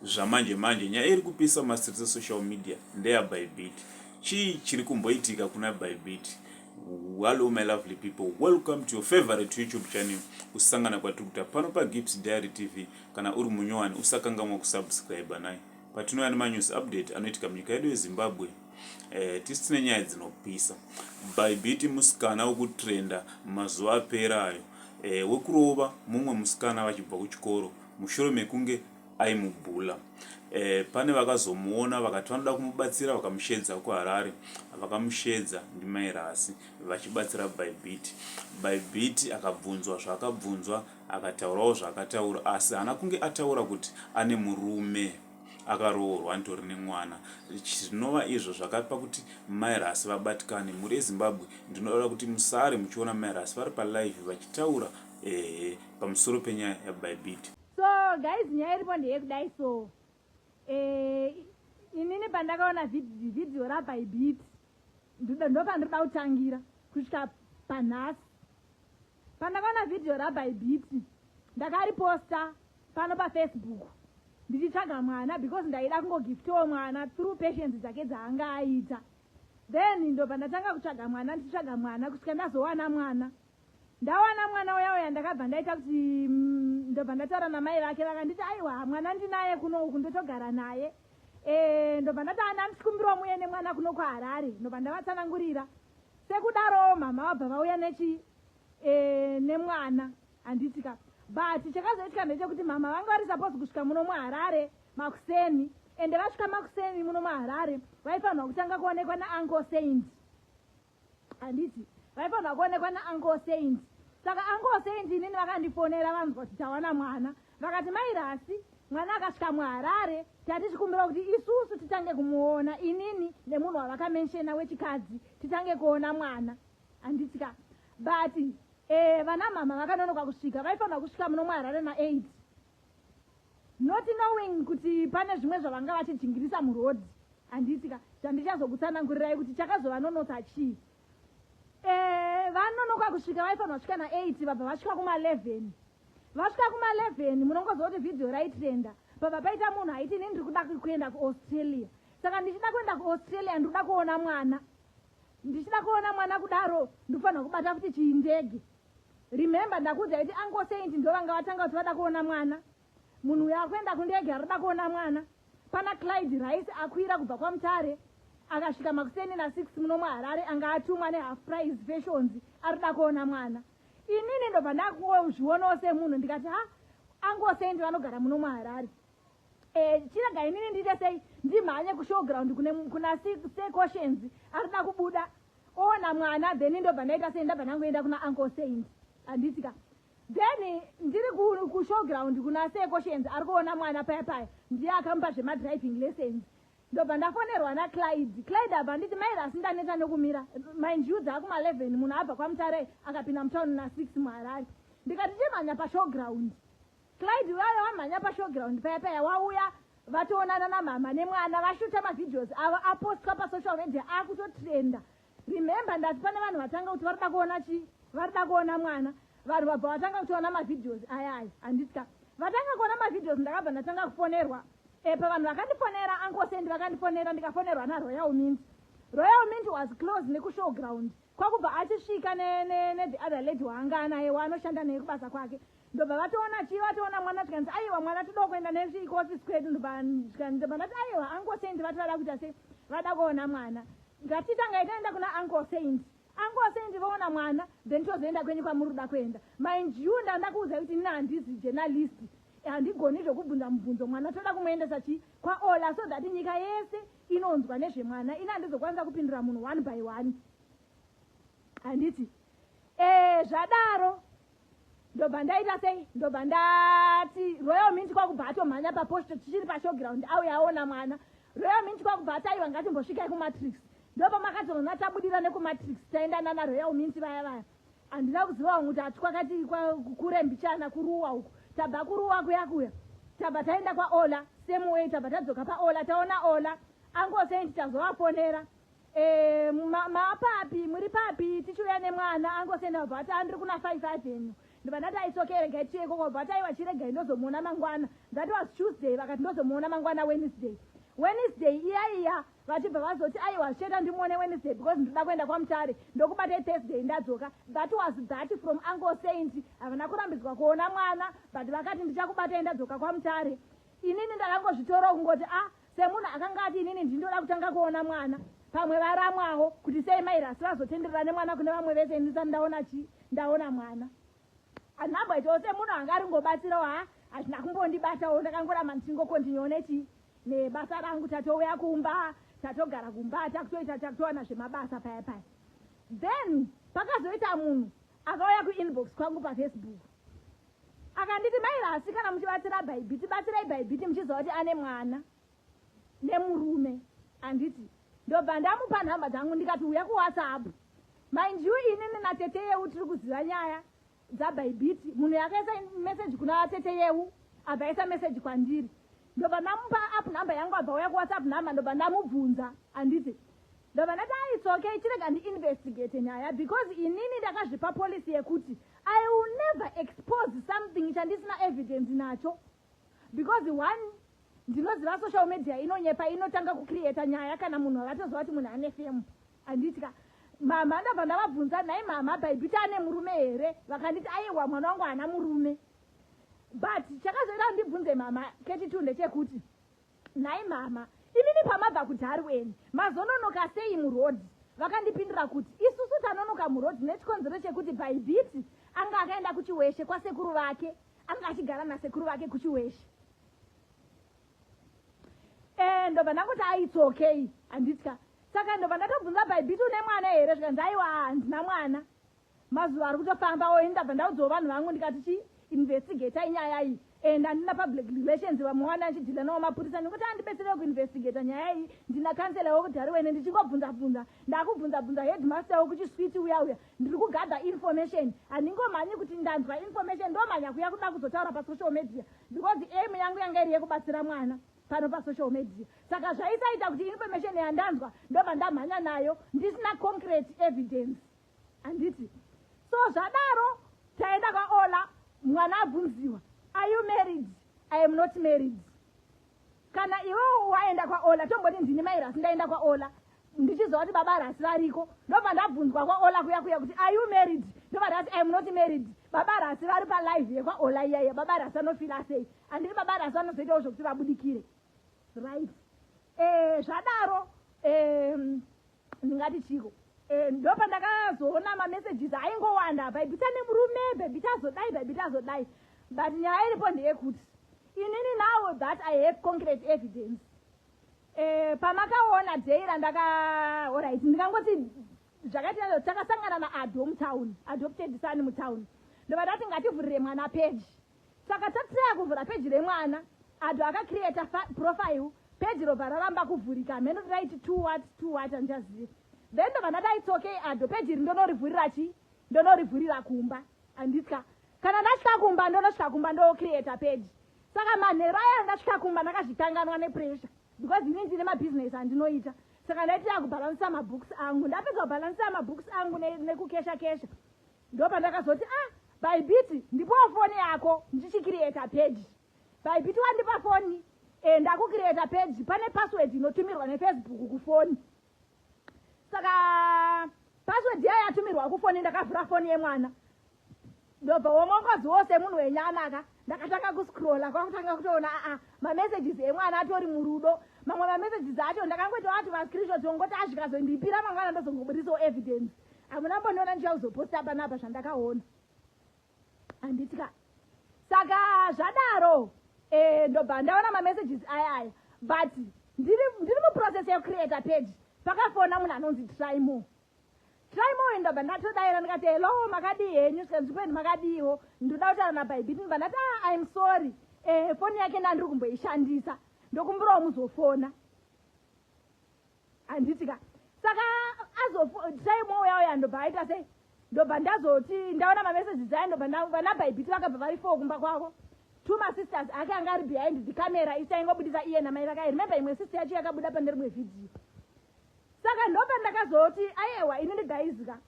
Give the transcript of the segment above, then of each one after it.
zvamanje manje nyaya iri kupisa mastreets esocial media ndeya Bybit. Chii chiri kumboitika kuna Bybit? Hello my lovely people, welcome to your favorite YouTube channel. Usangana kwa tukuta pano pa Gibbs Diary TV. Kana uri munyowani usakangamwa kusubscribe naye. Patinoya nema news update anoitika munyika yedu yeZimbabwe. Tisine nyaya dzinopisa. Bybit Musikana ukutrenda mazuva aperayo. Wekurova mumwe musikana vachibva kuchikoro mushure mekunge aimubhula. Pane vakazomuona vakati vanoda kumubatsira vakamushedza kuHarare, vakamushedza ndimairasi vachibatsira Bybit. Bybit akabvunzwa zvaakabvunzwa akataurawo zvaakataura, asi haana kunge ataura kuti ane murume akaroorwa nditori nemwana. Zvinova izvo zvakapa kuti mairasi vabatikane. Muri yeZimbabwe ndinoda kuti musare muchiona mairasi vari palive vachitaura pamusoro penyaya yaBybit. So guys, nyaya iripo ndeyekudai. So inini pandakaona video raBybit ndopandinoda kutangira kusvika panhasi. Pandakaona video raBybit ndakariposta pano paFacebook ndichitsvaga mwana because ndaida kungogiftiwa mwana through patience dzake dzaanga aita. Then ndo pandatanga kutsvaga mwana ndichitsvaga mwana kusvika ndazowana mwana. Ndawana mwana uya ndakabva ndaita kuti ndobva ndataura namai vake vakanditi aiwa mwana ndinaye kuno uku ndotogara naye. Ndobva ndati ndisikumbirawo muye nemwana kuno kuHarare. Ndobva ndavatsanangurira sekudaro mama vabva vauya nemwana handitika. But chakazoitika ndechekuti mama vanga vari supposed kusvika muno muHarare makuseni, ende vasvika makuseni muno muHarare vaifanirwa kutanga kuonekwa naUncle Saint. Handiti vaifanirwa kuonekwa naUncle Saint. Saka Uncle Saint inini vakandifonera vanzwa kuti tawana mwana. Vakati mairasi mwana akasvika muHarare tatichikumbira kuti isusu titange kumuona inini nemunhu wavakamenshena wechikadzi titange kuona mwana. Handitika. But vana mama vakanonoka kusvika vaifanirwa kusvika muno muHarare na8. Not knowing kuti pane zvimwe zvavanga vachijingirisa murodhi. Handitika. Zvandichazokutsanangurirai kuti chakazovanonotsa chii. Vanonoka kusvika vaifanirwa kusvika na8 vabva vasvika kuma11. Vasvika kuma11 munongozwa kuti video raitrenda. Baba paita munhu aiti inini ndiri kuda kuenda kuAustralia. Saka ndichida kuenda kuAustralia ndinoda kuona mwana. Ndichida kuona mwana kudaro ndofanirwa kubata futi chiindege. Remember ndakuudza kuti Uncle Saint ndo vanga vatanga kuti vada kuona mwana. Munhu uya akuenda kundege arida kuona mwana. Pana Clyde Rice akwira kubva kwaMutare akasvika makuseni na6 muno muHarare anga atumwa nehalf price fashions arida kuona mwana. Inini ndobva ndakuzvionawo semunhu ndikati Uncle Saint vanogara muno muHarare. Chirega inini ndiite sei ndimhanye kushowground kuna secautions arida kubuda ona mwana then ndobva ndaita sei ndabva ndangoenda kuna Uncle Saint. Handitika. Then ndiri kushowground kuna secautions ari kuona mwana paya ndiye akamupa zvemadriving lessons. Ndobva ndafonerwa naClyde. Clyde abva nditi mairasi ndaneta nekumira. Mind you dzakuma11 munhu abva kwaMutare akapinda mutauni na6 muHarare. Ndikati chimhanya pashowground. Clyde waya wamhanya pashowground paya wauya vatoonana namama nemwana vashuta mavideos ava apostwa pasocial media akutotrenda. Remember ndati pane vanhu vatanga kuti varida kuona chi? Varida kuona mwana. Vanhu vabva vatanga kutoona mavideos ayayi. Handitika. Vatanga kuona mavideos ndakabva ndatanga kufonerwa. Pavanhu vakandifonera Uncle Saint vakandifonera ndikafonerwa naRoyal Mint. Royal Mint was close nekushowground. Kwakubva achisvika the other lady waanga anaye waanoshanda naye kubasa kwake. Ndobva vatoona mwana tikanzi aiwa mwana toda kuenda nekuofisi kwedu. Ndobva ndati aiwa Uncle Saint vati vada kuita sei vada kuona mwana. Ngatitanga itaenda kuna Uncle Saint. Uncle Saint vaona mwana then tozoenda kwenyu kwamuruda kuenda. Mind you ndakuudza kuti nina handizi journalist. Handigoni zvokubvunza mubvunzo mwana toda kumuendesa kwaOla so that nyika yese inonzwa nezvemwana. Ina handizokwanisa kupindura munhu one by one. Handiti. Zvadaro ndobva ndaita sei ndobva ndati Royal Mint kwakubva atomhanya paposta tichiri pashowground auya aona mwana. Royal Mint kwakubva ataiwa ngatimbosvikai kuMatrix. Ndopa makatona tabudira nekuMatrix taendana naRoyal Mint vaya. Handina kuziva kuti atikwakati kurembichana kuruwa uku. Tabva kuruwa kuya tabva taenda kwaOla same way tabva tadzoka paOla taona Ola Uncle Saint tazovafonera mapapi muri papi tichiuya nemwana Uncle Saint abva ati andiri kuna 5 Avenue ndobva ndati it's okay regai tiye ikoko, but aiwa chiregai ndozomuona mangwana. That was Tuesday, vakati ndozomuona mangwana Wednesday iya vachibva vazoti aiwa sheta ndimuone Wednesday because ndoda kuenda kwaMutare ndokubata Thursday ndadzoka. That was that from Uncle Saint. Havana kurambidzwa kuona mwana, but vakati ndichakubata ndadzoka kwaMutare. Inini ndakangozvitora kungoti semunhu akanga ati inini ndindoda kutanga kuona mwana, pamwe varamwawo kuti sei mairasi vazotenderera nemwana kune vamwe vese ndisati ndaona mwana. Anamboitawo semunhu anga aringobatsirawo hazvina kumbondibatawo, ndakangoramba ndichingokontinyo nebasa rangu, tatouya kumba, tatogara kumba, takutowana zvemabasa paya. Then pakazoita munhu akauya kuinbox kwangu paFacebook akanditi mairasi kana muchibatsira Bybit, batsirai Bybit muchiziva kuti ane mwana nemurume. Anditi ndobva ndamupa nhamba dzangu ndikati uya kuWhatsApp. Mind you, inini natete yeu tiri kuziva nyaya dzaBybit. Munhu yakaisa message kuna tete yeu abvaisa message kwandiri. Ndobva ndamupa app number yangu abva uya kuWhatsApp number, ndobva ndamubvunza. Anditi ndobva ndati it's okay, chirega ndi-investigate nyaya because inini ndakazvipa policy yekuti I will never expose something chandisina evidence nacho, because one, ndinoziva social media inonyepa, inotanga kucreata nyaya kana munhu akatoziva kuti munhu ane fame. Anditi mama ndabva ndavabvunza, nai mama Bybit ane murume here? Vakanditi aiwa mwana wangu hana murume. But chakazoita ndibvunze mama ketitu ndechekuti nai mama inini pamabva kuDarwen mazononoka sei murodhi? Vakandipindura kuti isusu tanonoka murodhi nechikonzero chekuti Bybit anga akaenda kuchiweshe kwasekuru vake, anga achigara nasekuru vake kuchiweshe. Ndobva ndakuti it's okay. Anditya saka ndobva ndatobvunza Bybit une mwana here? Zvikanzi aiwa handina mwana. Mazuva ari kutofamba ndabva ndaudzawo vanhu vangu ndikati investigate nyaya iyi, and handina public relations vamwana achidhila nawo mapurisa nekuti andibetsere kuinvestigate nyaya iyi. Ndina kansela wokuDarwen ndichingobvunza ndakubvunza headmaster wokuchiswiti uya ndiri kugather information. Handingomhanyi kuti ndanzwa information ndomhanya kuya kuda kuzotaura pasocial media because aim yangu yanga iri yekubatsira mwana pano pasocial media. Saka zvaisaita kuti information yandanzwa ndobva ndamhanya nayo ndisina concrete evidence. Anditi so zvadaro taenda kwaOla, mwana abvunziwa are you married? I am not married. Kana iwewo waenda kwaOla tomboti ndini mairasi ndaenda kwaOla ndichiziva kuti baba rasi variko, ndobva ndabvunzwa kwaOla kuya kuti are you married? Ndobva ndati I am not married. Baba rasi vari palive yekwaOla iyaiya, baba rasi anofila sei? Handiti baba rasi anozoitawo zvokuti vabudikire, right? Zvadaro ndingati chiko ndopa ndakazoona mamessages aingowanda, Bybit ane murume, Bybit azodai. But nyaya iripo ndeyekuti inini now that I have concrete evidence, pamakaona day alright, ndikangoti zvakati nazo takasangana naAdo mutown, adopted son mutown, ndobva ndati ngativhurire mwana page. Saka tataya kuvhura page remwana, Ado akacreata profile, page robva raramba kuvhurika, mheno right two what andichaziva. Then ndobva ndati it's okay Ado, page iri ndorivhurira kumba. Anditya kana ndasvika kumba ndonosvika kumba ndocreata page. Saka manhero aya ndasvika kumba ndakazvitanganwa nepressure because inini ndine mabusiness andinoita. Saka ndaiti yakubhalansisa mabooks angu, ndapedza kubhalansisa mabooks angu nekukesha ndopa ndakazoti Bybit ndipowo foni yako ndichicreata page. Bybit wandipa foni ndakucreata page, pane password inotumirwa neFacebook kufoni. Saka password yaya yatumirwa kufoni ndakavhura foni yemwana. Ndobva womongozi wose munhu wenyanaka ndakatanga kuscrolla kwakutanga kutoona mamessages emwana atori murudo. Mamwe mamessages acho ndakangoita wati mascreenshot ongoti azvikazondipira mangwana ndozongobudisawo evidence. Hamuna mboniona ndichakuzoposta panapa zvandakaona. Handitya saka zvadaro ndobva ndaona mamessages ayaya, but ndiri muprocess yekucreata page. Pakafona munhu anonzi Trymo ndobva ndatodaira ndikati hello makadii henyu? Zvikanzi makadiiwo, ndoda kutaura naBybit. Ndobva ndati I'm sorry, foni yake ndandiri kumboishandisa, ndokumbirawo muzofona. Handitya saka Trymo uyauya ndobva aita sei, ndobva ndazoti ndaona mamessages aya, ndobva naBybit vakabva vari 4 kumba kwavo. 2 masisters ake anga ari behind the camera isaingobudisa iye namai vake. Remember imwe sister yacho yakabuda pane rimwe video. Saka ndobva ndakazoti aiwa inini gaizika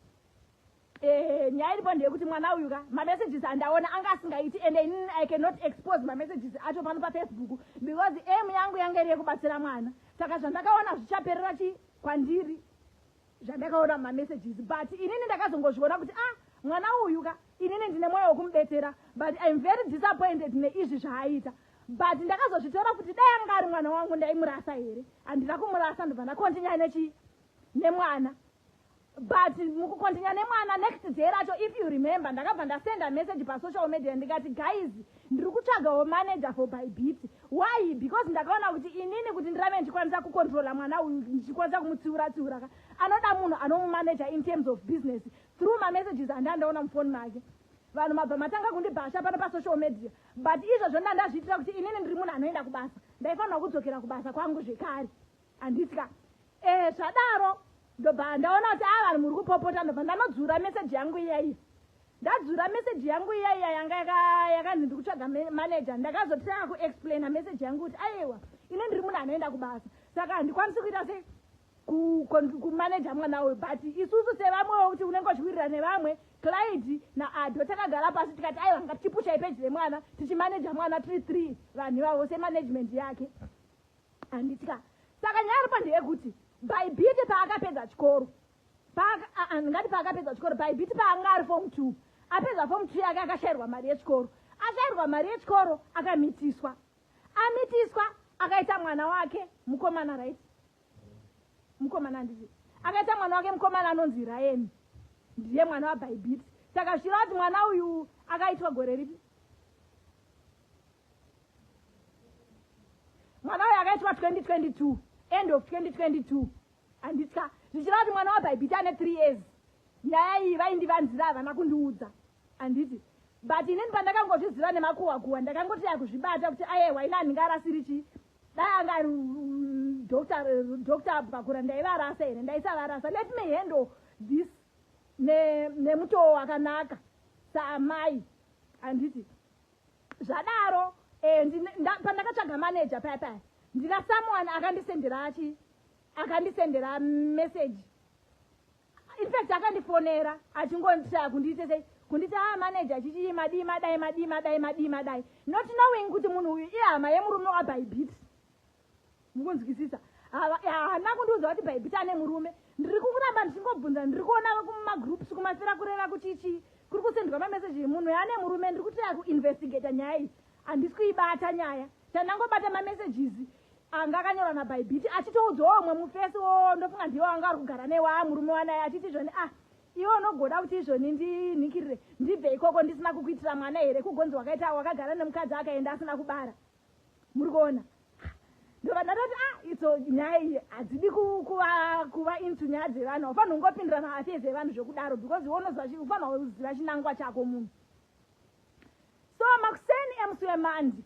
nyaya iripo ndeyekuti mwana uyu ka mamessages andaona anga asingaiti and I cannot expose mamessages acho pano paFacebook because aim yangu yanga iri yekubatsira mwana. Saka zvandakaona zvichaperera kwandiri zvandakaona mamessages, but inini ndakazongozviona kuti mwana uyu ka inini ndine mwoyo wekumubetsera, but I'm very disappointed neizvi zvaaita. But ndakazozvitora kuti dai anga ari mwana wangu ndaimurasa here, handina kumurasa, ndobva ndakontinya nemwana. But mukukontinya nemwana next day racho, if you remember, ndakabva ndasenda message pasocial media ndikati guys, ndiri kutsvagawo manager for Bybit. Why? Because ndakaona kuti inini kuti ndirame ndichikwanisa kucontrola mwana uyu, ndichikwanisa kumutsiura-tsiura ka anoda munhu anomumanager in terms of business through mamessages andandaona mufoni make. Vanhu mabva matanga kundibhasha pano pasocial media, but izvozvo ndandazviitira kuti inini ndiri munhu anoenda kubasa, ndaifanira kudzokera kubasa kwangu zvekare. Handiti ka zvadaro ndobva ndaona kuti vanhu muri kupopota, ndobva ndanodzura message yangu iyaiya. Ndadzura message yangu iyaiya yanga yakanzi ndiri kutsvaga manager, ndakazotanga kuexplaina message yangu kuti aiwa inini ndiri munhu anoenda kubasa, saka handikwanisi kuita sei kumanager mwana uyu. But isusu sevamwewo kuti unenge uchiwirirana nevamwe client naado takagara pasi tikati aiwa ngatipushai peji remwana tichimanager mwana tiri 3 vanhu ivavo semanagement yake. Handitika saka nyaya ripo ndeyekuti Bybit paakapedza chikoro, ndingati paakapedza chikoro, Bybit paanga ari form 2, apedza form 2 yake akashayirwa mari yechikoro. Ashayirwa mari yechikoro akamitiswa, akaita mwana wake mukomana, right? Mukomana ndizvo akaita mwana wake mukomana anonzi Ryan, ndiye mwana waBybit. Saka zviro kuti mwana uyu akaitwa gore ripi? Mwana uyu akaitwa 2022, end of 2022. Handitya zvichira kuti mwana waBybit ane 3 years. Nyaya iyi vaindivanzira havana kundiudza, handiti. But inini pandakangozviziva nemakuhwa-kuhwa ndakangoti yakuzvibata kuti aiwa ina handingarasiri chi dai anga Dr. Bakura ndaivarasa here, ndaisavarasa. Let me handle this nemutoo wakanaka saamai, handiti. Zvadaro pandakatsvaga manager paya ndina someone akandisendera message. In fact akandifonera achingonditaya kunditi sei kunditi manager chichi madai, not knowing kuti munhu uyu ihama yemurume waBybit. Mukunzwisisa? Haana kundiudza kuti Bybit ane murume. Ndiri kuramba ndichingobvunza, ndiri kuona kumagroups kumasira kureva kuchichi kuri kusendwa mamessage munhu ane murume, ndiri kutaya kuinvestigata nyaya iyi. Handisi kuibata nyaya, chandangobata mamessages anga akanyorwa naBybit achitoudzawo umwe mufesi ndofunga ndiwo anga ari kugara newa murume wanaye achiti izvoni iwo unogoda kuti izvoni ndinikirire ndibve ikoko ndisina kukuitira mwana here, kugonzi wakagara nemukadzi akaenda asina kubara. Muri kuona? Ndobva ndatoti itso nyaya iyi hadzidi kuva into nyaya dzevanhu, haufanira kungopindira maafezi evanhu zvokudaro because unofanira kuziva chinangwa chako munhu. So makuseni emuswemandi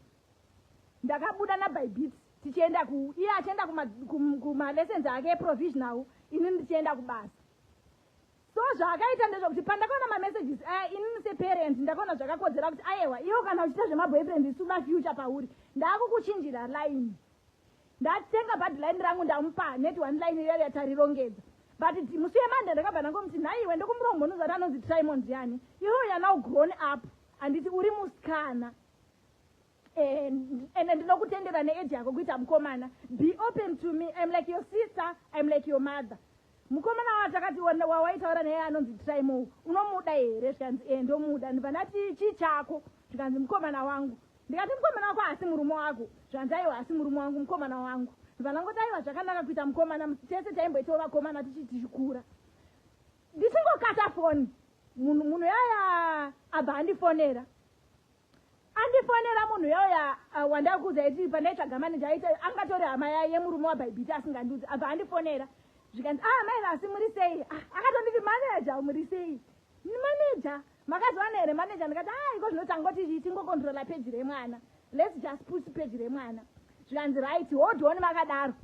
ndakabuda naBybit tichienda iye achienda kumalessons ake eprovisional, inini ndichienda kubasa. So zvakaita ndezvokuti pandakaona mamessages inini separent ndakaona zvakakodzera kuti aiwa iwo kana uchiita zvemaboyfriend isuna future pauri, ndaakukuchinjira line. Ndatenga bhadhi rangu ndamupa net 1 line iyoyo yatarirongedza. But muswemandi ndakabva ndangomuti nhaiwe ndokumurombo zati anonzi Simon Ziani, you are now grown up, handiti uri musikana. And ndinokutendera neage yako kuita mukomana. Be open to me, I'm like your sister, I'm like your mother. Mukomana watakati wawaitaura naye anonzi Simon, unomuda here? Zvikanzi ndomuda. Ndibva ndati chii chako? Zvikanzi mukomana wangu. Ndikati mukomana wako hasi murume wako? Zvikanzi aiwa hasi murume wangu, mukomana wangu. Ndibva ndangoti aiwa zvakanaka kuita mukomana, tese taimboitawo vakomana tichikura. Ndichingokata foni, munhu yaya abva andifonera munhu yauya wandakuudza iti pandaitsvaga manager aiti angatori hama yemurume waBybit asingandiudzi, abva andifonera zvikanzi maina asi muri sei? Akatonditi manager muri sei? Ni manager makaziwana here manager? Ndikati iko zvinotangoti tingokontrola peji remwana, let's just push peji remwana. Zvikanzi right, hodhoni makadaro.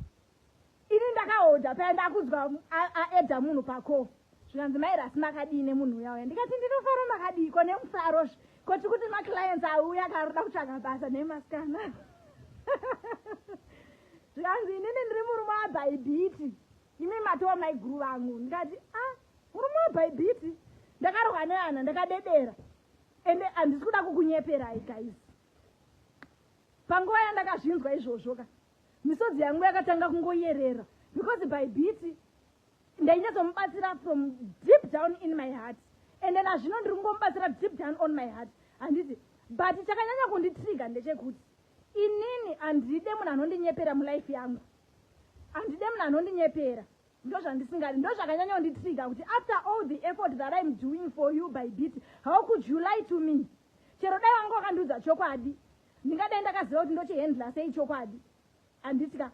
Ini ndakahodha paya ndakudzwa aedha munhu pako. Zvikanzi maira asi makadini munhu uyauya? Ndikati ndinofara makadiko nemusaro kuti maclients auya akaroda kutsvaga basa nemasikana. Zvikanzi inini ndiri murume waBybit, imi matova maiguru vangu. Ndikati murume waBybit? ndakarohwa neana ndakadedera ende handisi kuda kukunyeperai guys. Panguva yandakazvinzwa izvozvo ka misodzi yangu yakatanga kungoyerera because Bybit ndainyatsomubatsira from deep down in my heart ende nazvino ndiri kungomubatsira deep down on my heart handiti. But chakanyanya kunditriga ndechekuti inini handide munhu anondinyepera mulife yangu, handide munhu anondinyepera. Ndozvandisingadi, ndozvakanyanya kunditriga kuti after all the effort that I'm doing for you Bybit, how could you lie to me? Chero dai wangu wakandiudza chokwadi ndingadai ndakaziva kuti ndochihandla sei chokwadi handitika.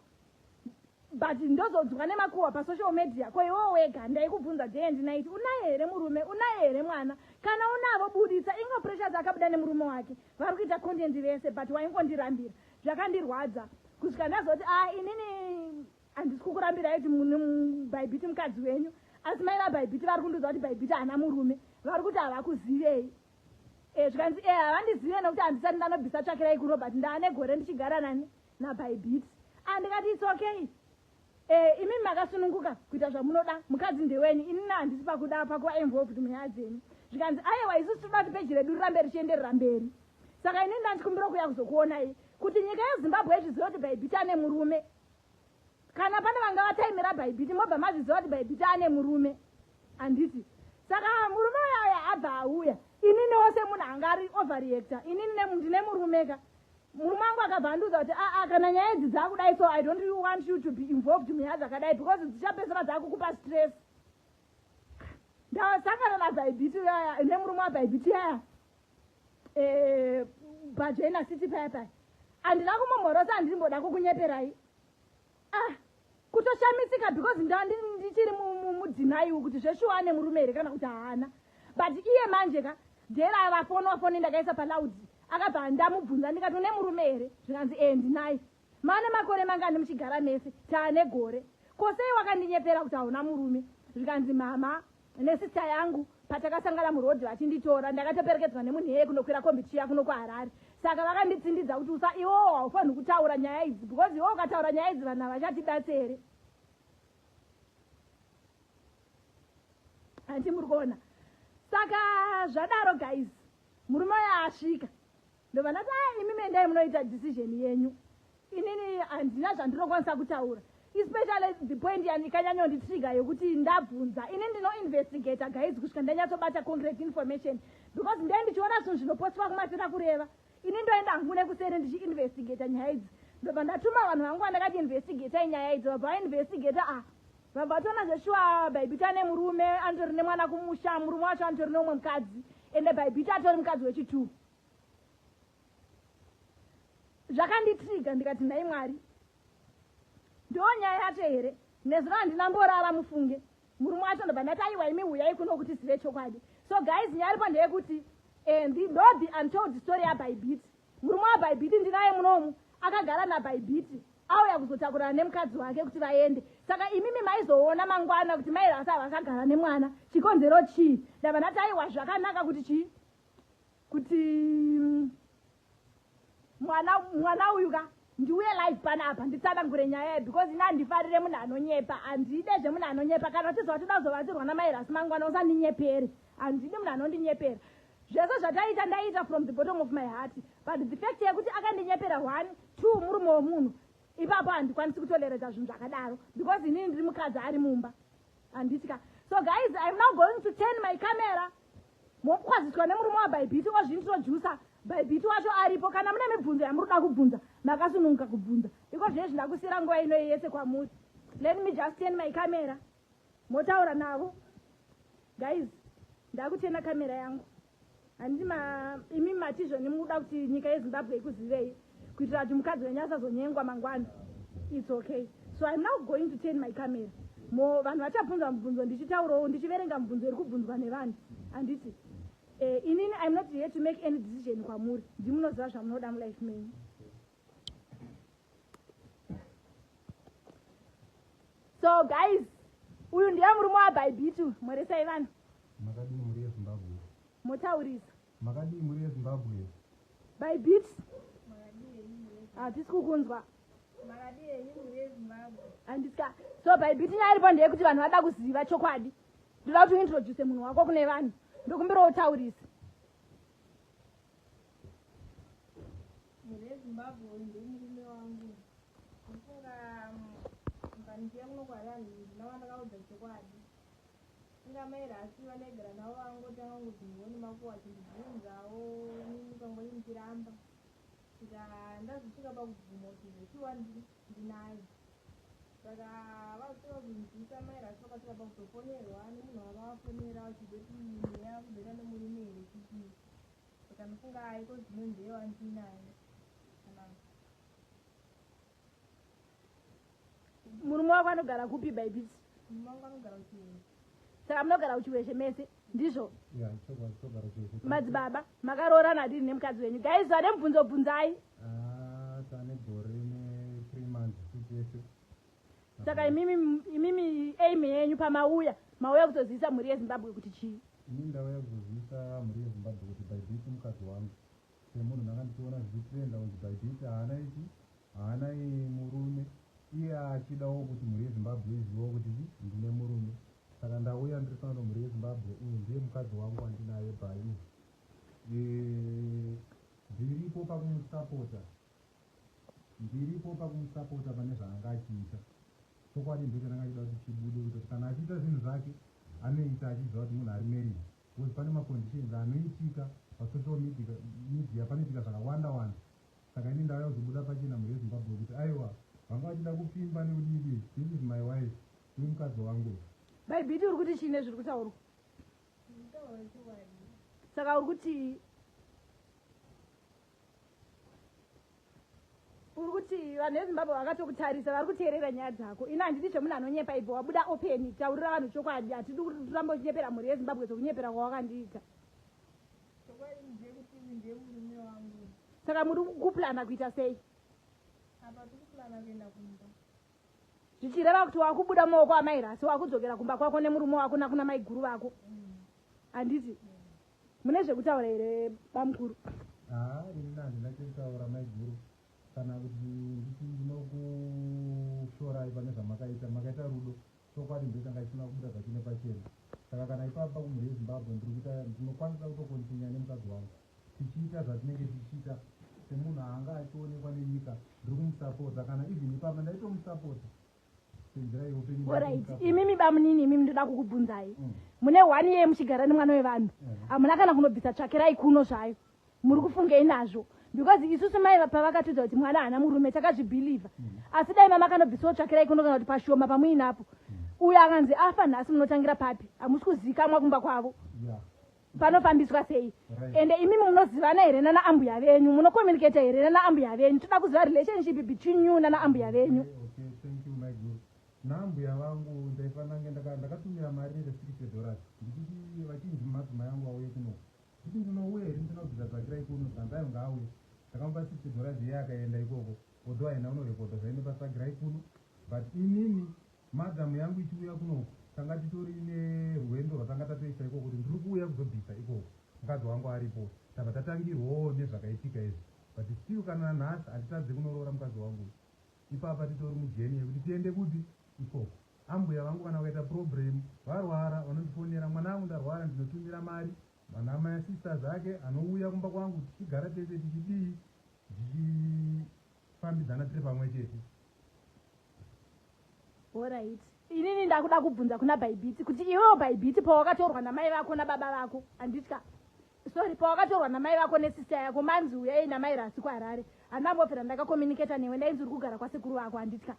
But ndozodzwa nemakuhwa pasocial media ko iwo wega ndaikubvunza day and night, unaye here murume, unaye here mwana, kana unavo budisa. Ingo pressure dzakabuda nemurume wake vari kuita content vese, but waingondirambira. Zvakandirwadza kusvika ndazoti inini handisi kukurambira kuti Bybit mukadzi wenyu, asi mai vaBybit vari kundiudza kuti Bybit haana murume, vari kuti havakuzivei. Zvikanzi havandizive nekuti handisati ndanobvisa tsvakirai kuRobert, ndaane gore ndichigara nani naBybit. Andikati it's okay, imi makasununguka kuita zvamunoda, mukadzi ndewenyu, inini handisi pakuda pakuva involved munyaya dzenyu. Zvikanzi aiwa isusu toda kuti peji redu rirambe richienderera mberi. Saka inini ndandichikumbira kuuya kuzokuonai kuti nyika yeZimbabwe ichiziva kuti Bybit ane murume. Kana pane vanga vataimira Bybit mobva mazviziva kuti Bybit ane murume handiti. Saka murume uya abva auya, inini wose munhu angari overreactor, inini ndine murumeka. Murume wangu akabva andiudza kuti kana nyaya idzi dzakudai, so I don't want you to be involved munyaya dzakadai because dzichapedzera dzakukupa stress. Ndasangana naBybit yaya nemurume waBybit yaya paJoina City paya handina kumomhorosa, handimboda kukunyeperai. Kutoshamisika because ndichiri mudinayiwo kuti zveshuwa ane murume here kana kuti haana. But iye manje ka ndera vafoni ndakaisa palaudi akabva ndamubvunza ndikati une murume here, zvikanzi ndinaye. Mane makore mangani muchigara mese? Taane gore. Kosei wakandinyepera kuti hauna murume? Zvikanzi mama nesista yangu patakasangana murodhi vachinditora ndakatoperekedzwa nemunhu yeye kunokwira kombichiya kuno kuHarare. Saka vakanditsindidza kuti iwowo haufaniri kutaura nyaya idzi because iwowo ukataura nyaya idzi vanhu havachatibatsere. Handi muri kuona. Saka zvadaro guys, murume uya asvika ndobva ndati imi mendai munoita decision yenyu, inini handina zvandinokwanisa kutaura, especially the point ikanyanya kunditriga yokuti ndabvunza. Ini ndinoinvestigata guys kusvika ndanyatsobata concrete information because ndee ndichiona zvinhu zvinopotswa kumatera kureva. Ini ndoenda hangu nekuseri ndichiinvestigata nyaya idzi, ndobva ndatuma vanhu vangu vandakati investigatai nyaya idzi, vabva vainvestigata vabva toona zveshuwa Bybit ane murume, andori nemwana kumusha, murume wacho andori neumwe mukadzi, ende Bybit atori mukadzi wechitu. Zvakanditriga ndikati nhai Mwari, ndo nyaya yacho here? Nezuro handinamborara mufunge. Murume wacho ndobva ndati aiwa imi uyai kuno kuti zive chokwadi. So guys, nyaya iripo ndeyekuti ndo the untold story yaBybit. Murume waBybit ndinaye munomu akagara naBybit, auya kuzotakurana nemukadzi wake kuti vaende. Saka imimi maizoona mangwana kuti mairasa vakagara nemwana, chikonzero chii? Ndabva ndati aiwa zvakanaka kuti chii? Kuti mwana uyu ka ndiuye live panapa nditsanangure nyaya because ina handifarire munhu anonyepa, handide zvemunhu anonyepa. Kana tizova toda kuzovatirwa namairasi mangwana usandinyepere, handidi munhu anondinyepera. Zvese zvataita ndaita from the bottom of my heart, but the fact yekuti akandinyepera 1 2 murume womunhu, ipapo handikwanisi kutoleredza zvinhu zvakadaro because inini ndiri mukadzi ari mumba handitika. So guys, I'm now going to turn my camera. Mokwaziswa nemurume waBybit ozvintrodusa. Bybit wacho aripo, kana mune mibvunzo yamuroda kubvunza makasununguka kubvunza, iko zvezvi ndakusiyira nguva ino yese kwamuri. Let me just turn my camera, motaura navo guys. Ndakutena kamera yangu, imi matizhoni muda kuti nyika yeZimbabwe ikuzivei kuitira kuti mukadzi wenyu asazonyengwa mangwana. It's okay. So I'm now going to turn my camera. Vanhu vachabvunza mubvunzo ndichitaurawo ndichiverenga mubvunzo iri kubvunzwa nevanhu handiti. Inini I'm not here to make any decision kwamuri, ndimunoziva zvamunoda mulife menyu. So guys, uyu ndiye murume waBybit. Mweresai vanhu. Makadii Muri Ye Zimbabwe. Motaurisa. Makadii Muri Ye Zimbabwe. Bybit. Hatisi kukunzwa. Makadii Muri Ye Zimbabwe. Handisika. So Bybit nyaya iripo ndeyekuti vanhu vada kuziva chokwadi. Ndoda kuti uintroduce munhu wako kune vanhu. ndokumbira utaurisa. Muri Ye Zimbabwe ndemurume wangu. Kufunga mukanikia kunokwara ndinawanda kaudza chokwadi. Ingamaira asi vanegara navo vangotanga kuti ndione makuwa chindibvunzawo nini pamweni ndichiramba. Saka ndazosvika pakubvuma kuti zvechiwa ndinaye. Saka vasvika kunzwisa maira asi vakasvika pakutofonerwa nemunhu wakavafonera vachidoti nyeya kubhera nemurume here chii. Saka ndofunga aiko dzinonzewa ndinaye. Murume wako anogara kupi Bybit? Murume wangu anogara kuchiweshe. Saka munogara kuchiweshe mese ndizvo? Ya, togara kuchiweshe. Madzibaba makaroorana ndiri nemukadzi wenyu. Guys, vane mubvunzo bvunzai. Tane gore ne 3 months kuchiweshe. Saka imimi aim yenyu pamauya kuzozivisa Muri Ye Zimbabwe kuti chii? Ini ndauya kuzozivisa Muri Ye Zimbabwe kuti Bybit mukadzi wangu. Semunhu ndakandiona zvichitrenda kuti Bybit haana murume. Iye achidawo kuti Muri Ye Zimbabwe izivewo kuti ndine murume. Saka ndauya ndiri pano Muri Ye Zimbabwe, uyu ndiye mukadzi wangu wandinaye Byu. Ndiripo pakumusapota pane zvaanga achiita. Chokwadi ndochandanga achida kuti chibude kuti kana achiita zvinhu zvake anoita achiziva kuti munhu ari married. Because pane maconditions anoitika pasocial media panoitika zvakawanda wanda. Saka ini ndauya kuzobuda pachena Muri Ye Zimbabwe kuti aiwa vanga vachida kupimba neudidi, this is my wife, uyu mukadzi wangu. Bybit uri kuti chii nezviri kutaurwa? Nditaura chokwadi. Saka uri kuti vanhu veZimbabwe vakatokutarisa vari kuteerera nyaya dzako. Ina handidi chemunhu anonyepa ibvo wabuda open taurira vanhu chokwadi. Hatidi kuti tirambokunyepera Muri Ye Zimbabwe sokunyepera kwawakandiita. Chokwadi ndekuti ndiye murume wangu. Saka muri kuplana kuita sei? Apa tikuplana kuenda kumba. Zvichireva kuti wakubuda mumaoko amaira asi wakudzokera kumba kwako nemurume wako nakuna maiguru vako. Handiti? Mune zvekutaura here bamukuru? Ini handina chekutaura maiguru. Kana kuti nditi ndinokushorai pane zvamakaita, makaita rudo. Chokwadi ndotanga isina kubuda zvachine pachena. Saka kana ipapa kuMuri Ye Zimbabwe ndinokwanisa kutokontinya nemukadzi wangu. Tichiita zvatinenge tichiita semunhu anga achionekwa nenyika ndiri kumusapota, kana even ipapa ndaitomusapota. Alright, imimi bamunini imimi ndoda kukubvunzai. Mune 1 year muchigara nemwana wevanhu. Hamuna kana kunobvisa tsvakirai kuno zvayo. Muri kufungei nazvo. Because isusu mai pavakatudza kuti mwana haana murume takazvibhiliva. Asi dai mama kanobvisawo tsvakirai kuno kana kuti pashoma pamuinapo. Uyu akanzi afa nhasi munotangira papi? Hamusi kuzivikanwa kumba kwavo. Panofambiswa sei? Ende imimi munozivana here nana ambuya venyu? Munokomunicata here nana ambuya venyu? Toda kuziva relationship between you nana ambuya venyu. Okay, thank you my good. Nambuya vangu ndaifanange ndakatumira mari $60 ndikuti vachinji madzimai angu auye kuno kuti ndinouya here ndinobvisa tsvakirai kuno zvandayo ngaauye ndakamupa $60 iye akaenda ikoko odo aenda unorekodha zvaine patsvakirai kuno. But inini madhamu yangu ichiuya kuno tanga titori nerwendo rwatanga tatoisa ikoko kuti ndiri kuuya kuzobvisa ikoko mukadzi wangu aripo tabva tatangirwawo nezvakaitika izvi. But still kana nhasi handitadze kunoroora mukadzi wangu. Ipapa titori mujeni yekuti tiende kuti ikoko ambuya vangu kana wakaita problem varwara vanondifonera mwana wangu ndarwara ndinotumira mari vana mai sisters ake anouya kumba kwangu tichigara tese tichidii tichifambidzana tiri pamwe chete. Alright, inini ndakuda kubvunza kuna Bybit kuti iwewo Bybit pawakatorwa namai vako nababa vako handitya pawakatorwa namai vako nesister yako manzi uyai namai rasi kuHarare handambofira ndakakomunicata newe ndainzi uri kugara kwasekuru vako handitya.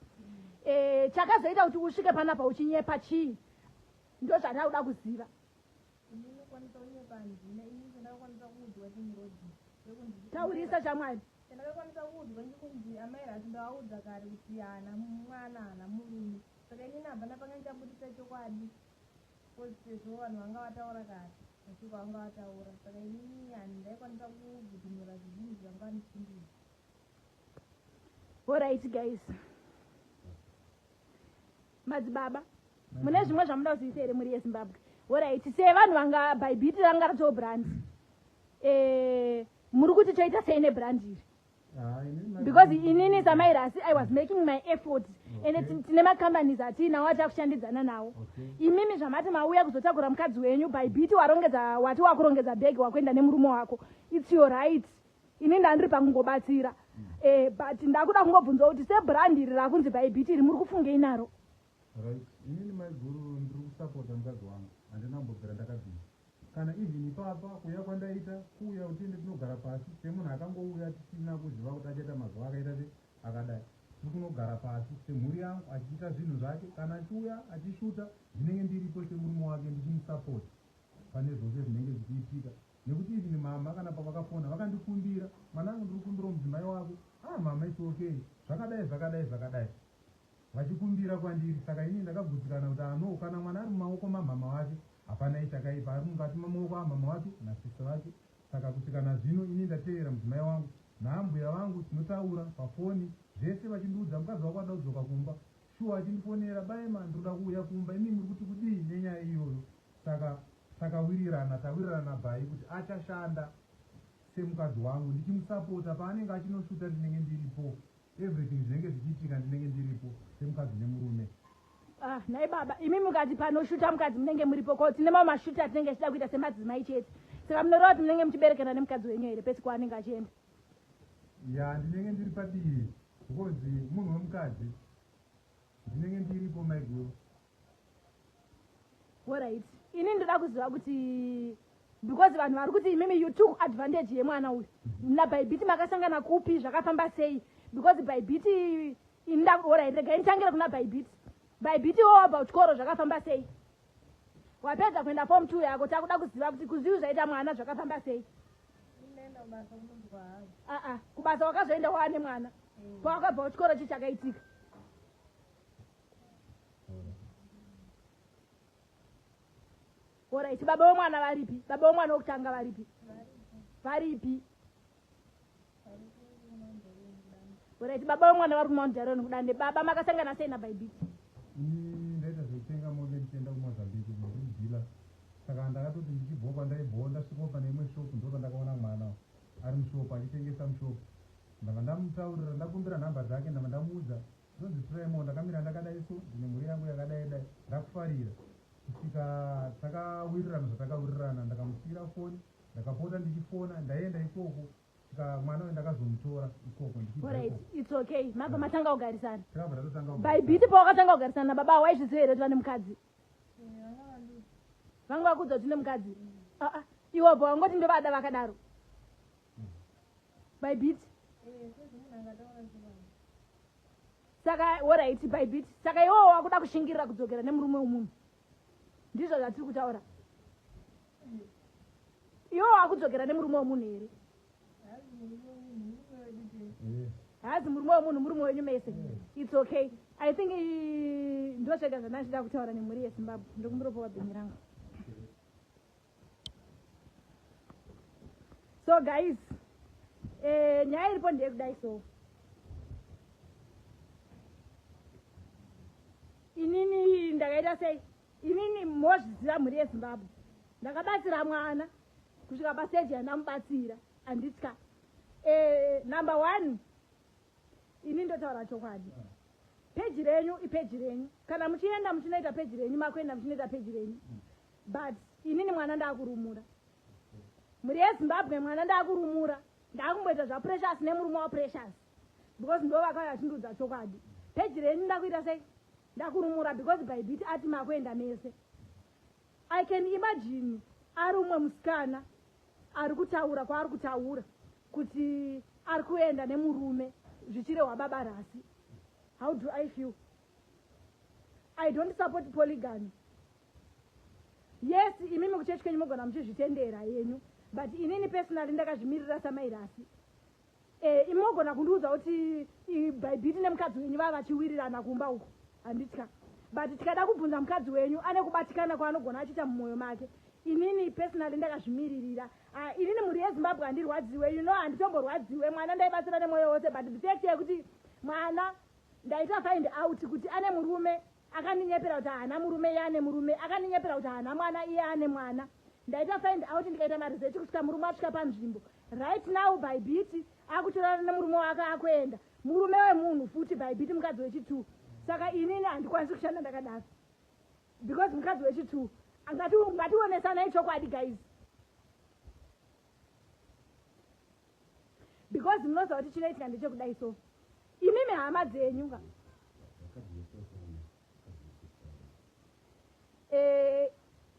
Chakazoita kuti usvike panapa uchinyepa chii? Ndo zvandauda kuziva. Taurisa chamwari. Ndakakwanisa kuudzwa ndikunzi amaira ati ndavaudza kare kuti haana mwana haana murume. Saka ini nabva ndapanga ndichabudisa chokwadi. Sezvo vanhu vanga vataura kare vachiko vanga vataura. Saka inini handaikwanisa kugudhumura zvinhu zvanga ndichindiza. Alright guys. Madzibaba, mune zvimwe zvamuda kuziisa here Muri Ye Zimbabwe? Alright, sevanhu vanga Bybit ranga rato brand. Muri kuti choita sei nebrand iri? because inini samairasi I was making my effort and tine macompanies atinawo atakushandidzana nawo. Imimi zvamati mauya kuzotakura mukadzi wenyu Bybit warongedza wati wakurongedza bhegi wakuenda nemurume wako, it's your right. Ini ndandiri pangungobatsira but ndakuda kungobvunza kuti sebrand iri rakunzi Bybit iri muri kufungei naro? Right, inini maiguru ndiri kusapota mukadzi wangu, handina kumbobvira ndakabvira kana even ipapa kuya kwandaita kuya kuti ende tinogara pasi semunhu akangouya tisina kuziva kuti achaita mazuva akaita akadai, tiri kunogara pasi semhuri yangu achiita zvinhu zvake, kana achiuya achishuta ndinenge ndiripo semurume wake ndichimusapota pane zvose zvinenge zvichiitika. Nekuti even mama kana pavakafona vakandikumbira, mwanangu ndiri kukumbira mudzimai wako, mama it's okay, zvakadai vachikumbira kwandiri. Saka ini ndakagutsikana kuti no, kana mwana ari mumaoko mamama wake hapana ichakaipa, ari mukati mamaoko amama wake nasisa wake. Saka kuti kana zvino ini ndateera mudzimai wangu naambuya vangu tinotaura pafoni zvese vachindiudza mukadzi wako ada kudzoka kumba, shuwa achindifonera baima ndoda kuuya kumba, ini muri kuti kudii nenyaya iyoyo. Saka tawirirana bhai kuti achashanda semukadzi wangu ndichimusapota paanenge achinoshuta ndinenge ndiripo, everything zvinenge zvichiitika ndinenge ndiripo semukadzi nemurume. Nhai baba, imi mukati panoshuta mukadzi munenge muripo ko tine mamwe mashuta atinenge achida kuita semadzimai chete. Saka munoreva kuti munenge muchiberekana nemukadzi wenyu here pesi kwaanenge achienda? Ya, ndinenge ndiri padivi because munhu wemukadzi ndinenge ndiripo maiguru. Alright, ini ndoda kuziva kuti because vanhu vari kuti imimi you took advantage yemwana uyu naBybit makasangana kupi, zvakafamba sei? Because Bybit alright, regai nditangire kuna Bybit iwo wabva kuchikoro zvakafamba sei? Wapedza kuenda form 2 yako, takuda kuziva kuti kuzivi zvaita mwana zvakafamba sei? Ndaenda kubasa kunonzwa hazo. Kubasa wakazoenda waane mwana pawakabva kuchikoro chichakaitika. Alright, baba wemwana varipi? Baba wemwana wokutanga varipi? Varipi? Alright, baba wemwana vari kuMount Daron kudande. Baba makasangana sei naBybit? Ndaita zvekutenga moke ndichienda kuMozambique ndikudhila. Saka ndakatoti ndichibva kwandaibva ndasvika pane imwe shopu, ndopa ndakaona mwana ari mushopu achitengesa mushopu. Ndava ndamutaurira, ndakumbira nhamba dzake, ndava ndamuudza ndonzi Primo ndakamira ndakadai so, ndine mhuri yangu yakadai dai, ndakufarira. Kusvika takawirirana zvatakawirirana, ndakamusiyira foni, ndakapota ndichifona, ndaenda ikoko. Saka mwana uyu ndakazomutora ikoko ndichibva. Alright, it's okay. Mabva matanga kugarisana. Takabva tatotanga Bybit pawakatanga kugarisana nababa waizviziva here kuti vane mukadzi? Vangu vakudza kuti une mukadzi? Iwo bva wangoti ndovada vakadaro? Bybit? Saka alright Bybit, saka iwo wakuda kushingirira kudzokera nemurume womunhu, ndizvo zvatiri kutaura? Iwo wakudzokera nemurume womunhu here? Hazi murume womunhu, murume wenyu mese. It's okay. I think ndosvika zvandachida kutaura nemhuri yeZimbabwe. Ndokumbiropa bhenyi rangu. So guys, nyaya iripo ndeyekudai so. Inini ndakaita sei? Inini mozviziva mhuri yeZimbabwe. Ndakabatsira mwana kusvika paseji yandamubatsira handitya. Number 1, ini ndotaura chokwadi. Peji renyu ipeji renyu. Kana muchienda muchinoita peji renyu, makuenda muchinoita peji renyu. But inini mwana ndakurumura. Muri yeZimbabwe mwana ndakurumura. Ndakumboita zvaprecious nemurume waprecious. Because ndo vakauya vachindudza chokwadi. Peji renyu ndakuita sei? Ndakurumura because Bybit ati makuenda mese. I can imagine ari umwe musikana ari kutaura kwaari kutaura kuti ari kuenda nemurume zvichirehwa baba rasi. How do I feel? I don't support polygamy. Yes, imimi kuchechi kwenyu mogona muchizvitendera yenyu, but inini personally ndakazvimirira samairasi. Imogona kundiudza kuti Bybit nemukadzi wenyu vava vachiwirirana kumba uko, handitya. But tikada kubvunza mukadzi wenyu ane kubatikana kwaanogona achiita mumwoyo make, inini personally ndakazvimiririra. Inini mhuri yeZimbabwe handirwadziwe, you know, handitomborwadziwe. Mwana ndaibatsira nemwoyo wose, but the fact yekuti mwana ndaita find out kuti ane murume, akaninyepera kuti haana murume iye ane murume, akaninyepera kuti haana mwana iye ane mwana. Ndaita find out ndikaita maresearch kusvika murume asvika panzvimbo right now Bybit akutorana nemurume wake akuenda murume wemunhu futi Bybit mukadzi wechi2 saka inini handikwanisi kushanda ndakadaro because mukadzi wechi2 ngationesanai chokwadi guys because munoziva kuti chinoitika ndechekudai so imimi hama dzenyu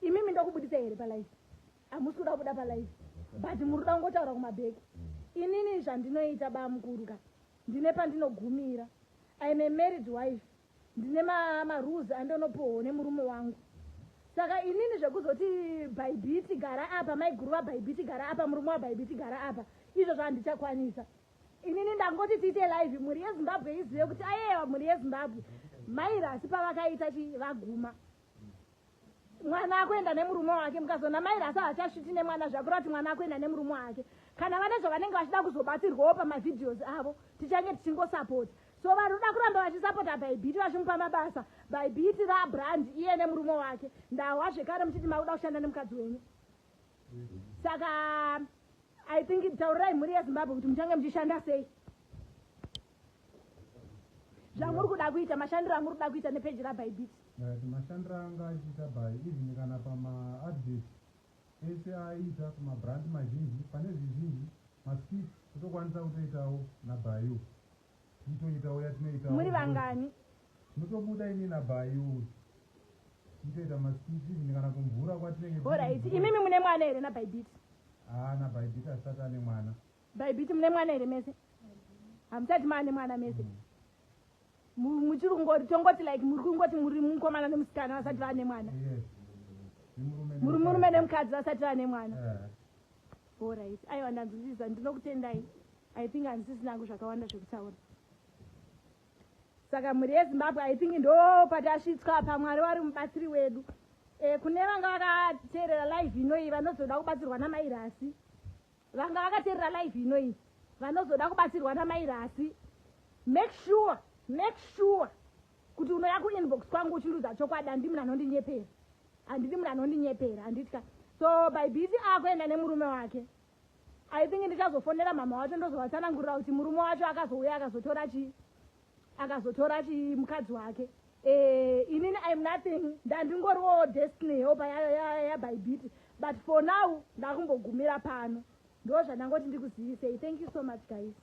imimi ndokubudisa here palife hamusi kuda kubuda palife but muri kuda kungotaura kumabheki inini zvandinoita bamukuru ka ndine pandinogumira I'm a married wife ndine marules andonopowo nemurume wangu saka inini zvekuzoti Bybit gara apa maiguru vaBybit gara apa murume waBybit gara apa izvo zvandichakwanisa inini ndangoti tiite live Muri Ye Zimbabwe izive kuti ayewa Muri Ye Zimbabwe mairasi pavakaita vaguma mwana akuenda nemurume wake mukazona mairasi hachasviti nemwana zvakurati mwana akuenda nemurume wake kana vane zvavanenge vachida kuzobatsirwawo pamavidheos avo tichange tichingosapota so varikuda kuramba vachisapota Bybit vachimupa mabasa Bybit rabrand iye nemurume wake ndawa zvekare muchiti makuda kushanda nemukadzi wenyu saka I think taurirai Muri Ye Zimbabwe kuti muchange muchishanda sei zvamuri kuda kuita mashandiro amuri kuda kuita nepeji raBybit mashandiro anga achiita even kana pamaadvert ese aita kumabrand mazhinji pane zvizhinji maskit kutokwanisa kutoitawo nabayo titoitawo yatinoitawo muri vangani tinotobuda ini nabayo titoita maskit even kana kumvura kwatinenge alright imimi mune mwana here naBybit naBybit asati ane mwana Bybit mune mwana here mese hamusati maane mwana mese muchirungoti tongoti like muri kungoti muri mukomana nemusikana vasati vaane mwana muri murume nemukadzi vasati vaane mwana alright aiwa ndanzwisisa ndinokutendai I think handisisina nangu zvakawanda zvekutaura saka Muri Ye Zimbabwe I think ndo patasvitswa pamwari wari mubatsiri wedu kune vanga vakateerera live inoi vanozoda kubatsirwa namairasi vanga vakateerera live inoi vanozoda kubatsirwa namairasi make sure kuti unoya kuinbox kwangu uchindudza chokwadi handi munhu anondinyepera handidi munhu anondinyepera handitya so Bybit akuenda nemurume wake I think ndichazofonera mama wacho ndozovatsanangurira kuti murume wacho akazouya akazotora mukadzi wake inini I'm nothing ndandingoriwo destiny helper yaBybit but for now ndakumbogumira pano ndo zvandangoti ndikuzivisei thank you so much guys